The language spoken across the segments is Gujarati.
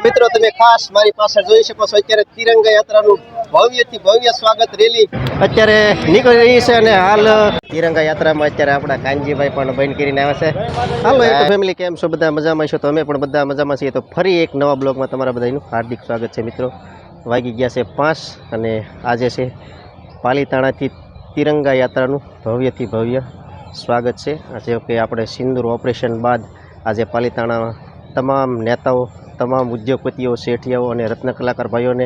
મિત્રો તમે ખાસ મારી પાસે જોઈ શકો છો અત્યારે તિરંગા યાત્રાનું ભવ્યથી ભવ્ય સ્વાગત રેલી અત્યારે નીકળી રહી છે અને હાલ તિરંગા યાત્રામાં અત્યારે આપણા કાનજીભાઈ પણ બંધ કરીને આવે છે. હાલો એક ફેમિલી કેમ છો, બધા મજામાં છો? તો અમે પણ બધા મજામાં છીએ. તો ફરી એક નવા બ્લોગમાં તમારા બધાનું હાર્દિક સ્વાગત છે. મિત્રો વાગી ગયા છે 5 અને આજે છે પાલીતાણાથી તિરંગા યાત્રાનું ભવ્યથી ભવ્ય સ્વાગત છે. આજે કે આપણે સિંદૂર ઓપરેશન બાદ આજે પાલીતાણા તમામ નેતાઓ, તમામ ઉદ્યોગપતિઓ, શેઠિયાઓ અને રત્ન કલાકાર ભાઈઓને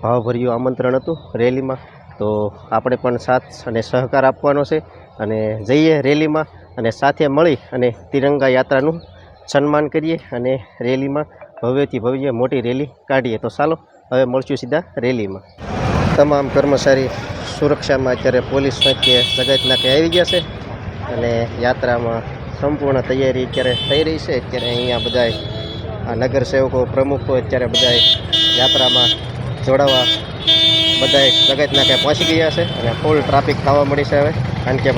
ભાવભર્યું આમંત્રણ હતું રેલીમાં. તો આપણે પણ સાથ અને સહકાર આપવાનો છે અને જઈએ રેલીમાં અને સાથે મળી અને તિરંગા યાત્રાનું સન્માન કરીએ અને રેલીમાં ભવ્યથી ભવ્ય મોટી રેલી કાઢીએ. તો ચાલો હવે મળશું સીધા રેલીમાં. તમામ કર્મચારી સુરક્ષામાં અત્યારે પોલીસ મધ્યે જગત નાકે આવી ગયા છે અને યાત્રામાં સંપૂર્ણ તૈયારી અત્યારે થઈ રહી છે. અત્યારે અહીંયા બધાય આ નગરસેવકો, પ્રમુખો અત્યારે બધાય યાત્રામાં જોડાવા બધાય જગત નાકે પહોંચી ગયા છે અને ફૂલ ટ્રાફિક થવા મળી છે હવે, કારણ કે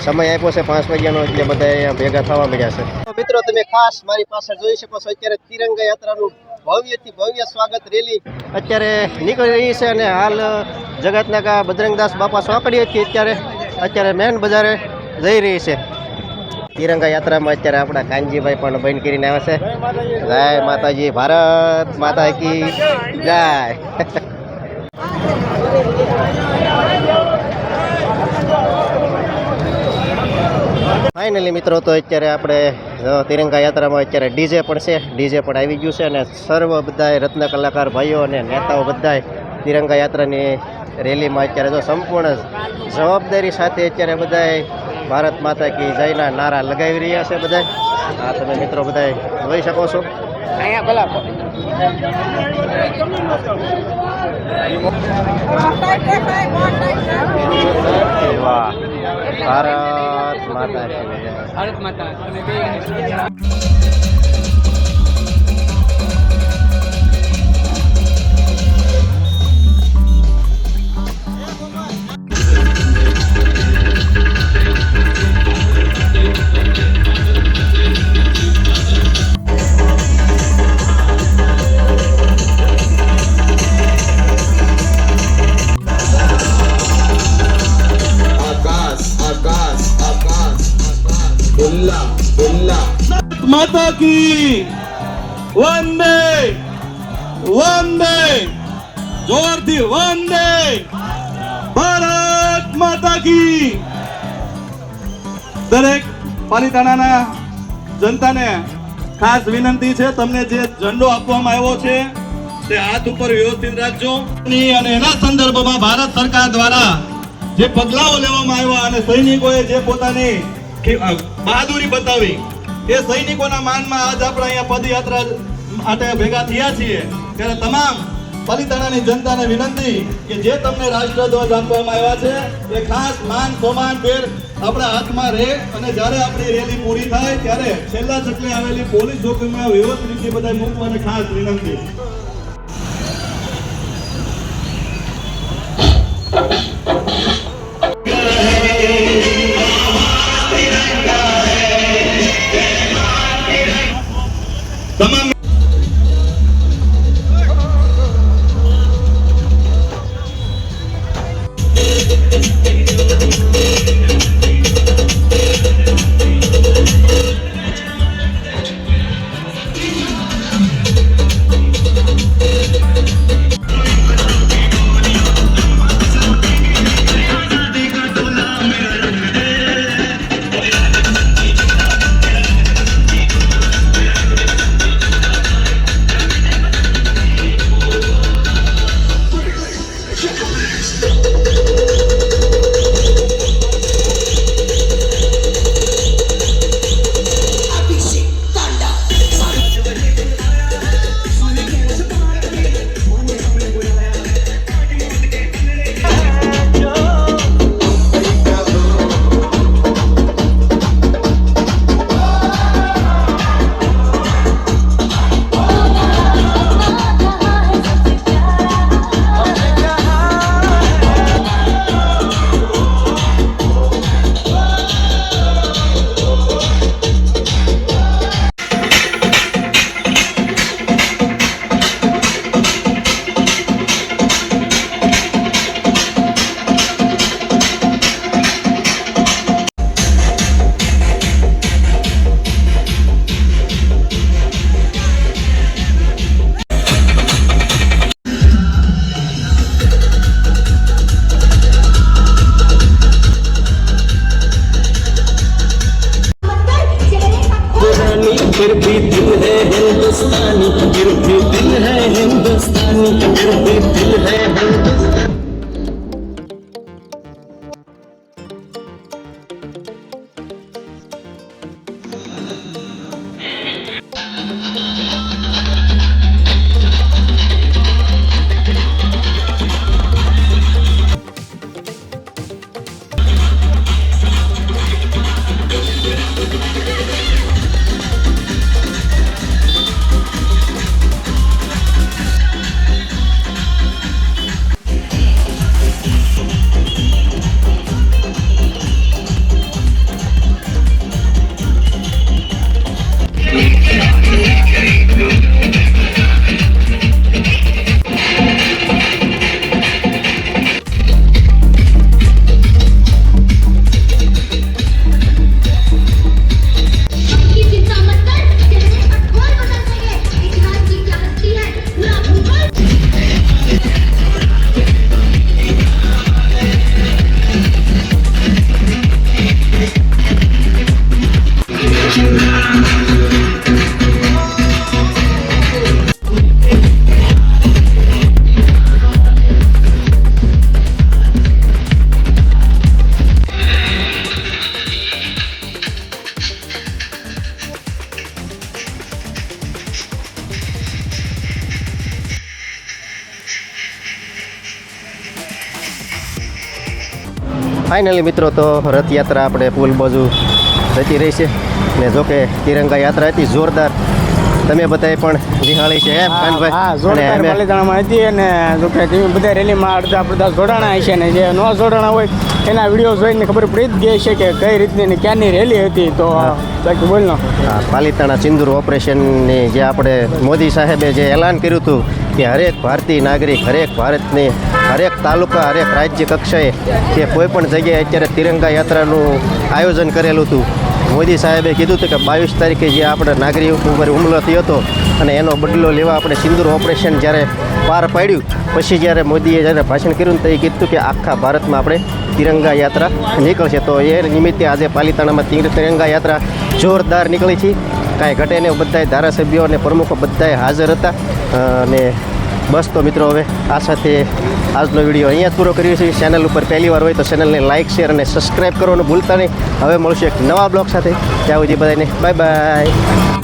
સમય આપ્યો છે 5 વાગ્યાનો, એટલે બધા અહીંયા ભેગા થવા મળ્યા છે. તો મિત્રો તમે ખાસ મારી પાસે જોઈ શકો છો અત્યારે તિરંગા યાત્રાનું ભવ્યથી ભવ્ય સ્વાગત રેલી અત્યારે નીકળી રહી છે અને હાલ જગતનાકા બજરંગદાસ બાપા ચોકડીએથી અત્યારે મેન બજારે જઈ રહી છે. તિરંગા યાત્રામાં અત્યારે આપણા કાનજીભાઈ પણ બંધ કરીને આવે છે. જય માતાજી, ભારત માતા કી જય. ફાઇનલી મિત્રો તો અત્યારે આપણે તિરંગા યાત્રામાં અત્યારે ડીજે પણ છે, ડીજે પણ આવી ગયું છે અને સર્વ બધાય રત્ન કલાકાર ભાઈઓ અને નેતાઓ બધાય તિરંગા યાત્રાની રેલીમાં અત્યારે જો સંપૂર્ણ જવાબદારી સાથે અત્યારે બધાય ભારત માતા કી જયના નારા લગાવી રહ્યા છે બધા. આ તમે મિત્રો બધા જોઈ શકો છો. વાહ, ભારત માતા કી જય. ભારત માતા. माता की वंदे वंदे, जोरથી वंदे भारत माता की. દરેક પાલીતાણાના જનતાને ખાસ વિનંતી છે, તમને જે ઝંડો આપવામાં આવ્યો છે તે હાથ ઉપર વ્યવસ્થિત રાખજો અને એના સંદર્ભમાં ભારત સરકાર દ્વારા જે પગલાઓ લેવામાં આવ્યા અને સૈનિકોએ જે પોતાની બહાદુરી બતાવી એ સૈનિકોના માનમાં આજ આપણે અહીંયા પદયાત્રા માટે ભેગા થયા છીએ. ત્યારે તમામ પાલીતાણાની જનતાને વિનંતી કે જે તમને રાષ્ટ્રધ્વજ આપવામાં આવ્યા છે એ ખાસ માન સન્માન ભેર આપણા હાથમાં રહે અને જ્યારે આપણી રેલી પૂરી થાય ત્યારે છેલ્લા ચકલે આવેલી પોલીસ ચોકીમાં વ્યવસ્થિત રીતે બધા મૂકવાની ખાસ વિનંતી. તમામ फिर भी दिल है हिंदुस्तान। की चिंता मत कर, चेहरे पर खोल बदल देंगे। इतिहास की क्या हस्ती है, पूरा भूगोल। ફાઇનલી મિત્રો તો રથયાત્રા આપણે પુલ બાજુ જતી રહી છે ને જો કે તિરંગા યાત્રા હતી જોરદાર. તમે બધાએ પણ નિહાળી છે એમ હા કાનભાઈ? જોરદાર અને અમે પાલિતાણામાં હતી અને જો કે તમે બધા રેલીમાં અડધા પડધા જોડાણા હશે ને જે ન જોડાણા હોય એના વિડીયો જોઈને ખબર પડી જ ગઈ છે કે કઈ રીતની ને ક્યાંની રેલી હતી. તો બાકી બોલ નો હા, પાલિતાણા સિંદૂર ઓપરેશનની જે આપણે મોદી સાહેબે જે એલાન કર્યું હતું કે હરેક ભારતીય નાગરિક હરેક ભારતની હરેક તાલુકા હરેક રાજ્ય કક્ષાએ કે કોઈ પણ જગ્યાએ અત્યારે તિરંગા યાત્રાનું આયોજન કરેલું હતું. મોદી સાહેબે કીધું હતું કે 22 તારીખે જે આપણે નાગરિકો ઉપર હુમલો થયો હતો અને એનો બદલો લેવા આપણે સિંદૂર ઓપરેશન જ્યારે પાર પાડ્યું પછી જ્યારે મોદીએ જ્યારે ભાષણ કર્યું ને તો એ કીધું કે આખા ભારતમાં આપણે તિરંગા યાત્રા નીકળશે. તો એ નિમિત્તે આજે પાલિતાણામાં તિરંગા યાત્રા જોરદાર નીકળી છે. કાંઈ ઘટે ને બધાય ધારાસભ્યો અને પ્રમુખો બધાય હાજર હતા. અને બસ તો મિત્રો હવે આ સાથે આજનો વિડીયો અહીંયા જ પૂરો કરીએ છીએ. ચેનલ ઉપર પહેલી વાર હોય તો ચેનલને લાઇક શેર અને સબસ્ક્રાઈબ કરવાનું ભૂલતા નહીં. હવે મળશું એક નવા બ્લોગ સાથે. ત્યાં સુધી બધાને બાય બાય.